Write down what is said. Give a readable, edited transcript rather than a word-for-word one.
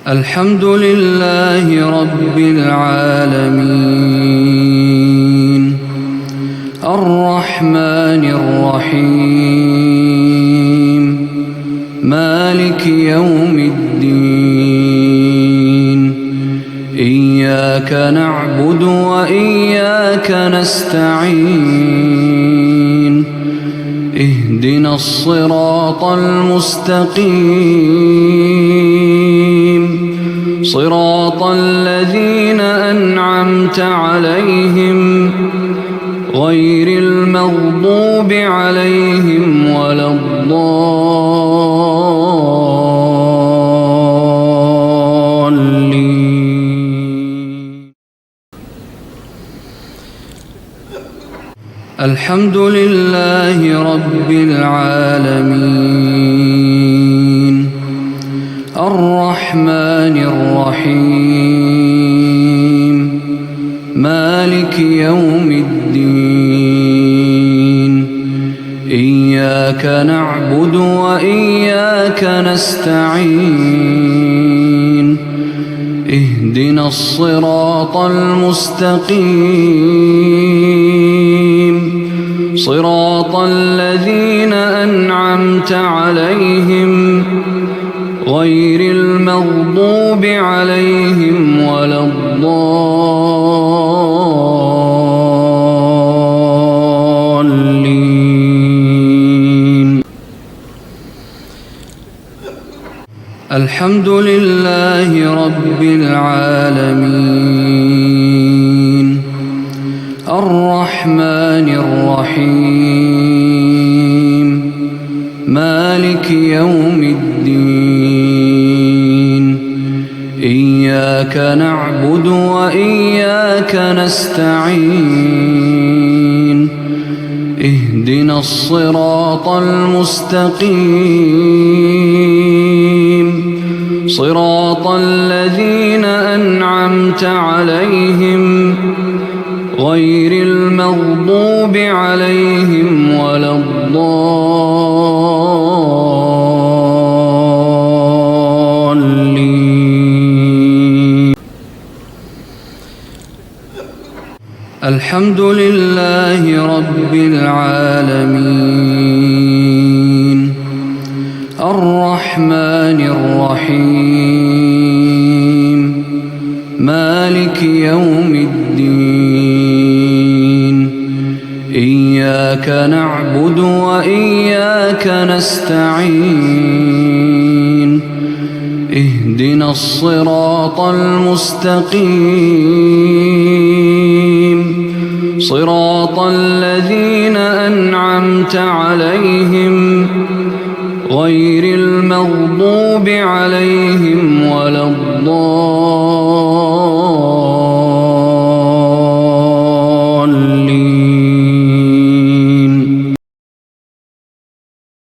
الحمد لله رب العالمين الرحمن الرحيم مالك يوم الدين إياك نعبد وإياك نستعين اهدنا الصراط المستقيم صراط الذين أنعمت عليهم غير المغضوب عليهم ولا الضالين. الحمد لله رب العالمين الرحمن الرحيم مالك يوم الدين إياك نعبد وإياك نستعين اهدنا الصراط المستقيم صراط الذين أنعمت عليهم غير المغضوب عليهم ولا الضالين. الحمد لله رب العالمين الرحمن الرحيم مالك يوم الدين إياك نعبد وإياك نستعين اهدنا الصراط المستقيم صراط الذين أنعمت عليهم غير المغضوب عليهم ولا الضالين. الحمد لله رب العالمين الرحمن الرحيم مالك يوم الدين إياك نعبد وإياك نستعين اهدنا الصراط المستقيم صراط الذين أنعمت عليهم غير المغضوب عليهم ولا الضالين.